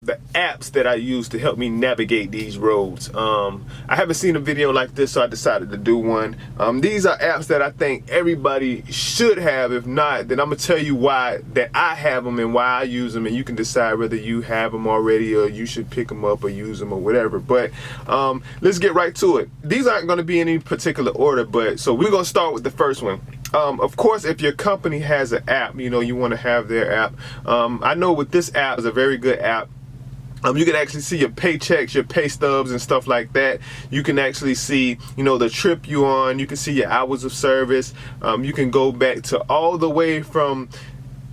the apps that I use to help me navigate these roads. I haven't seen a video like this, so I decided to do one. These are apps that I think everybody should have. If not, then I'm gonna tell you why that I have them and why I use them, and you can decide whether you have them already or you should pick them up or use them or whatever. But let's get right to it. These aren't going to be in any particular order, but so we're gonna start with the first one. Of course, if your company has an app, you know, you want to have their app. I know with this app is a very good app. You can actually see your paychecks, your pay stubs and stuff like that. You can actually see, you know, the trip you on. You can see your hours of service. You can go back to all the way from,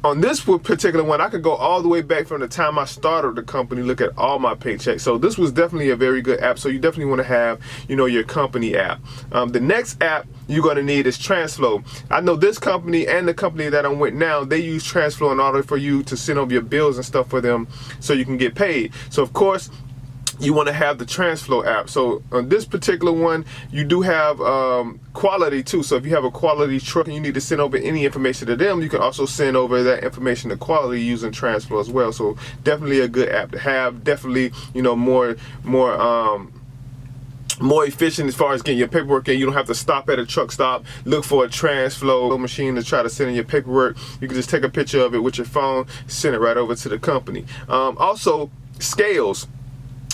on this particular one, I could go all the way back from the time I started the company, look at all my paychecks. So this was definitely a very good app. So you definitely want to have, you know, your company app. The next app you're going to need is TransFlow. I know this company and the company that I'm with now, they use TransFlow in order for you to send over your bills and stuff for them so you can get paid. So of course, you want to have the TransFlow app. So on this particular one, you do have quality too. So if you have a quality truck and you need to send over any information to them, you can also send over that information to quality using TransFlow as well. So definitely a good app to have. Definitely, you know, more efficient as far as getting your paperwork in. You don't have to stop at a truck stop, look for a TransFlow machine to try to send in your paperwork. You can just take a picture of it with your phone, send it right over to the company. Also, scales.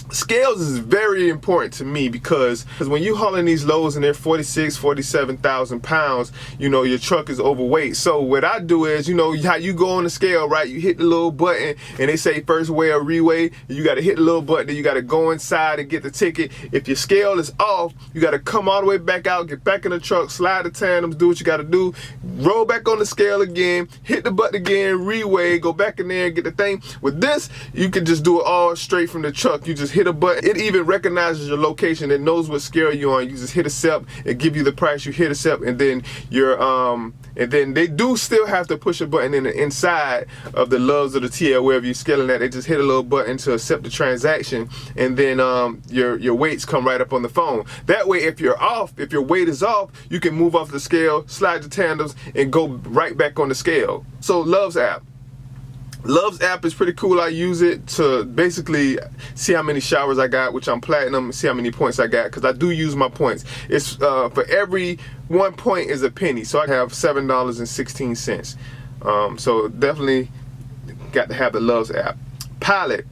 Scales is very important to me because when you hauling these loads and they're 46, 47,000 pounds, you know, your truck is overweight. So what I do is, you know, how you go on the scale, right? You hit the little button and they say first weigh or reweigh. You got to hit the little button, then you got to go inside and get the ticket. If your scale is off, you got to come all the way back out, get back in the truck, slide the tandems, do what you got to do, roll back on the scale again, hit the button again, reweigh, go back in there and get the thing. With this, you can just do it all straight from the truck. You just hit a button. It even recognizes your location. It knows what scale you're on. You just hit accept. It give you the price. You hit accept, and then you're and then they do still have to push a button in the inside of the Loves or the TA, wherever you're scaling at. They just hit a little button to accept the transaction, and then your weights come right up on the phone. That way, if you're off, if your weight is off, you can move off the scale, slide the tandems, and go right back on the scale. So Loves app. Loves app is pretty cool. I use it to basically see how many showers I got, which I'm platinum, see how many points I got, because I do use my points. It's for every 1 point is a penny, so I have $7.16. So definitely got to have the Loves app. Pilot,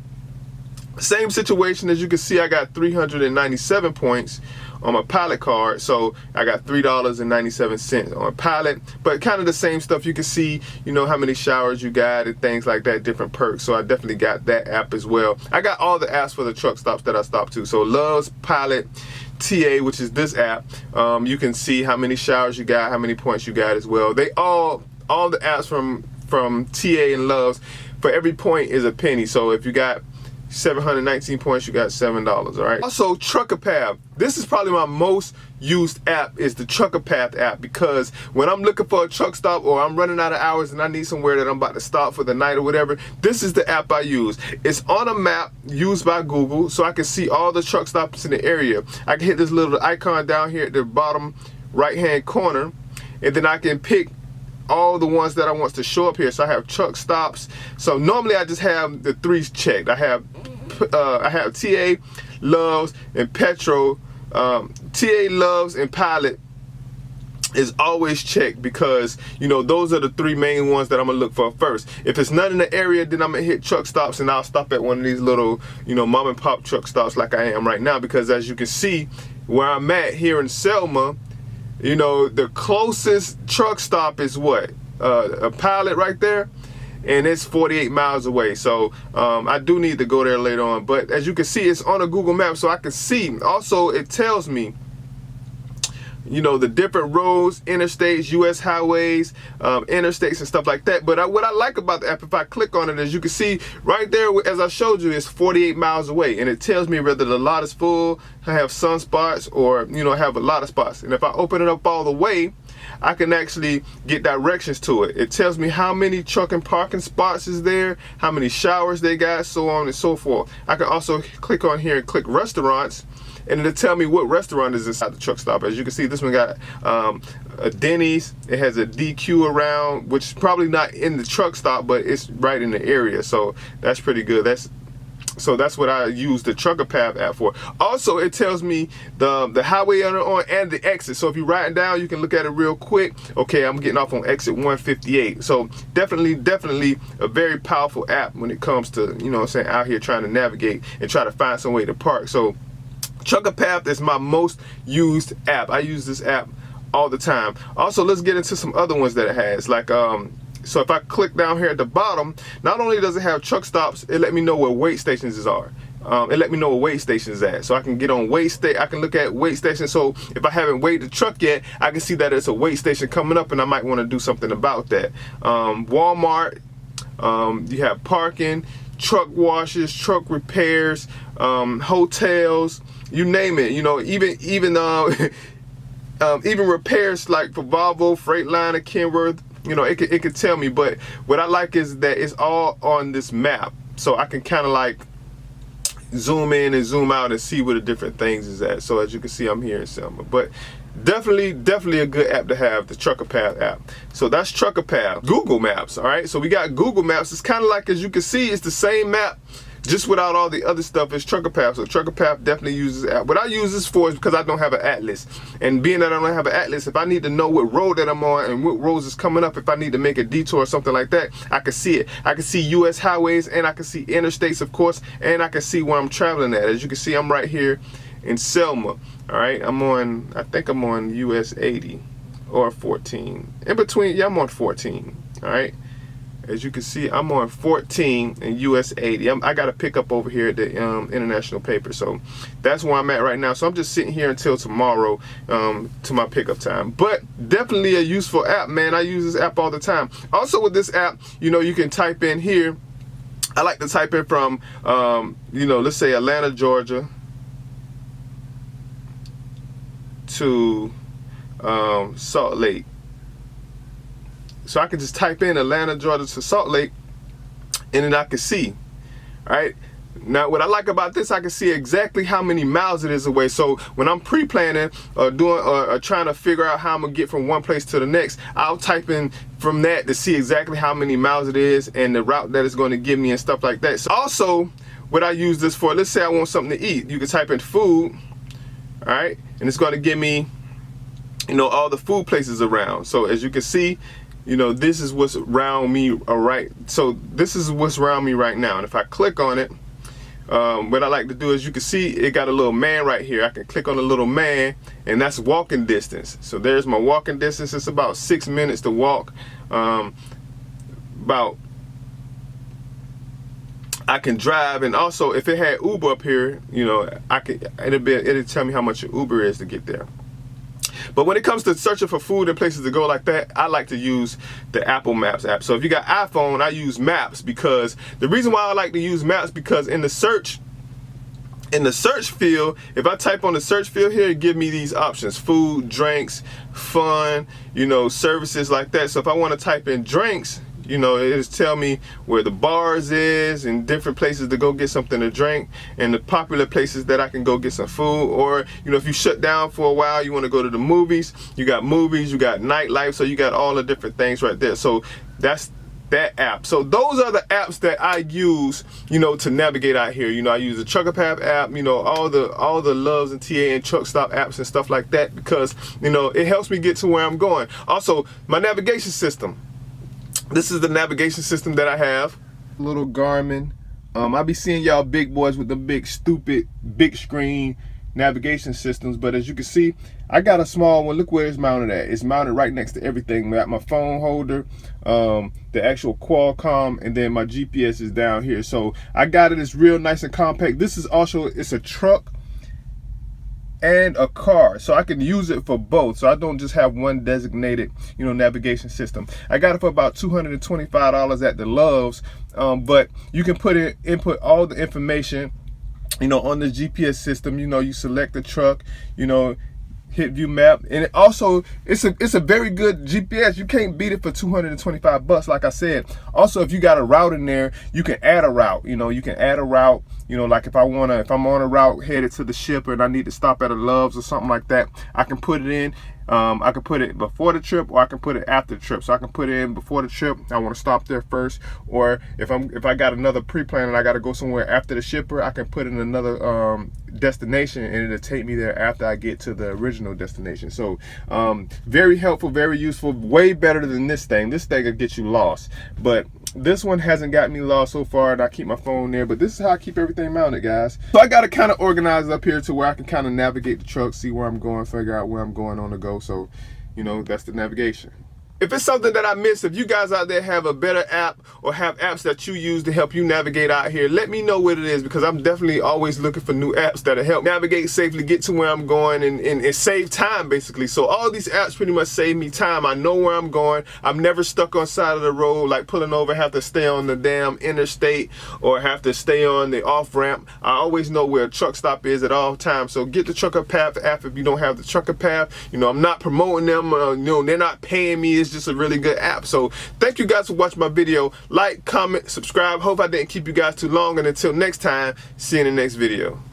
same situation. As you can see, I got 397 points on my Pilot card, so I got $3.97 on Pilot. But kind of the same stuff. You can see, you know, how many showers you got and things like that, different perks. So I definitely got that app as well. I got all the apps for the truck stops that I stopped to. So Loves, Pilot, TA, which is this app. You can see how many showers you got, how many points you got as well. They all the apps from TA and Loves, for every point is a penny. So if you got 719 points, you got $7. All right. Also, Trucker Path. This is probably my most used app, is the Trucker Path app, because when I'm looking for a truck stop or I'm running out of hours and I need somewhere that I'm about to stop for the night or whatever, this is the app I use. It's on a map used by Google, so I can see all the truck stops in the area. I can hit this little icon down here at the bottom right hand corner, and then I can pick all the ones that I want to show up here. So I have truck stops. So normally I just have the 3 checked. I have TA, Loves, and Petro. TA, Loves, and Pilot is always checked because, you know, those are the 3 main ones that I'm gonna look for first. If it's none in the area, then I'm gonna hit truck stops, and I'll stop at one of these little, you know, mom and pop truck stops like I am right now, because as you can see where I'm at here in Selma, you know, the closest truck stop is what? A Pilot right there, and it's 48 miles away. So I do need to go there later on. But as you can see, it's on a Google map, so I can see. Also, it tells me, you know, the different roads, interstates, US highways, interstates and stuff like that. But what I like about the app, if I click on it, as you can see right there, as I showed you, it's 48 miles away, and it tells me whether the lot is full, I have some spots, or, you know, I have a lot of spots. And if I open it up all the way, I can actually get directions to it. It tells me how many truck and parking spots is there, how many showers they got, so on and so forth. I can also click on here and click restaurants, and it'll tell me what restaurant is inside the truck stop. As you can see, this one got a Denny's. It has a DQ around, which is probably not in the truck stop, but it's right in the area. So that's pretty good. That's So that's what I use the Trucker Path app for. Also, it tells me the highway you're on and the exit. So if you're riding down, you can look at it real quick. Okay, I'm getting off on exit 158. So definitely a very powerful app when it comes to, you know what I'm saying, out here trying to navigate and try to find some way to park. So Trucker Path is my most used app. I use this app all the time. Also, let's get into some other ones that it has. Like so if I click down here at the bottom, not only does it have truck stops, it let me know where weight stations are. It let me know where weight stations at, so I can get on I can look at weight stations. So if I haven't weighed the truck yet, I can see that it's a weight station coming up, and I might want to do something about that. Walmart, you have parking, truck washes, truck repairs, hotels, you name it. You know, even even repairs like for Volvo, Freightliner, Kenworth. You know, it could tell me. But what I like is that it's all on this map, so I can kind of like zoom in and zoom out and see where the different things is at. So as you can see, I'm here in Selma. But definitely a good app to have, the Trucker Path app. So that's Trucker Path. Google Maps, all right? So we got Google Maps. It's kind of like, as you can see, it's the same map, just without all the other stuff. Is Trucker Path. So Trucker Path definitely uses the app. What I use this for is because I don't have an atlas. And being that I don't have an atlas, if I need to know what road that I'm on and what roads is coming up, if I need to make a detour or something like that, I can see it. I can see U.S. highways, and I can see interstates, of course, and I can see where I'm traveling at. As you can see, I'm right here in Selma. All right, I think I'm on US 80 or 14. In between, yeah, I'm on 14. All right. As you can see, I'm on 14 and US 80. I got to pick up over here at the International Paper. So that's where I'm at right now. So I'm just sitting here until tomorrow to my pickup time. But definitely a useful app, man. I use this app all the time. Also with this app, you know, you can type in here. I like to type in from, you know, let's say Atlanta, Georgia to Salt Lake. So I can just type in Atlanta, Georgia to Salt Lake, and then I can see. All right. Now, what I like about this, I can see exactly how many miles it is away. So when I'm pre-planning or doing or trying to figure out how I'm gonna get from one place to the next, I'll type in from that to see exactly how many miles it is and the route that it's going to give me and stuff like that. So also, what I use this for, let's say I want something to eat. You can type in food, all right, and it's going to give me, you know, all the food places around. So as you can see, you know, this is what's around me, all right. So this is what's around me right now. And if I click on it, what I like to do is, you can see it got a little man right here. I can click on the little man, and that's walking distance. So there's my walking distance. It's about 6 minutes to walk. I can drive, and also if it had Uber up here, you know, it'll tell me how much your Uber is to get there. But when it comes to searching for food and places to go like that, I like to use the Apple Maps app. So if you got iPhone, I use Maps, because the reason why I like to use Maps, because in the search field, if I type on the search field here, it give me these options: food, drinks, fun, you know, services like that. So if I want to type in drinks, you know, it'll tell me where the bars is and different places to go get something to drink, and the popular places that I can go get some food. Or, you know, if you shut down for a while, you want to go to the movies, you got nightlife, so you got all the different things right there. So that's that app. So those are the apps that I use, you know, to navigate out here. You know, I use the Trucker Path app, you know, all the Loves and TA and Truck Stop apps and stuff like that, because, you know, it helps me get to where I'm going. Also, my navigation system. This is the navigation system that I have. Little Garmin. I be seeing y'all big boys with the big stupid big screen navigation systems, but as you can see, I got a small one. Look where it's mounted at. It's mounted right next to everything. I got my phone holder, the actual Qualcomm, and then my GPS is down here. So I got it. It's real nice and compact. This is also, it's a truck and a car, so I can use it for both. So I don't just have one designated, you know, navigation system. I got it for about $225 at the Loves, but you can input all the information, you know, on the GPS system. You know, you select the truck, you know, hit view map, and it also it's a very good GPS. You can't beat it for $225, like I said. Also, if you got a route in there, you can add a route. You know, you can add a route. You know, like if I'm on a route headed to the ship and I need to stop at a Love's or something like that, I can put it in. I can put it before the trip, or I can put it after the trip. So I can put it in before the trip, I want to stop there first, or if I got another pre-plan and I got to go somewhere after the shipper, I can put in another destination, and it'll take me there after I get to the original destination. So very helpful, very useful, way better than this thing. This thing will get you lost, but this one hasn't got me lost so far, and I keep my phone there. But this is how I keep everything mounted, guys. So I got it kind of organized up here to where I can kind of navigate the truck, see where I'm going, figure out where I'm going on the go. So, you know, that's the navigation. If it's something that I missed, if you guys out there have a better app or have apps that you use to help you navigate out here, let me know what it is, because I'm definitely always looking for new apps that'll help navigate safely, get to where I'm going, and save time, basically. So all these apps pretty much save me time. I know where I'm going. I'm never stuck on side of the road, like pulling over, have to stay on the damn interstate or have to stay on the off-ramp. I always know where a truck stop is at all times. So get the Trucker Path app if you don't have the Trucker Path. You know, I'm not promoting them. You know, they're not paying me. It's just a really good app. So thank you guys for watching my video. Like, comment, subscribe. Hope I didn't keep you guys too long, and until next time, see you in the next video.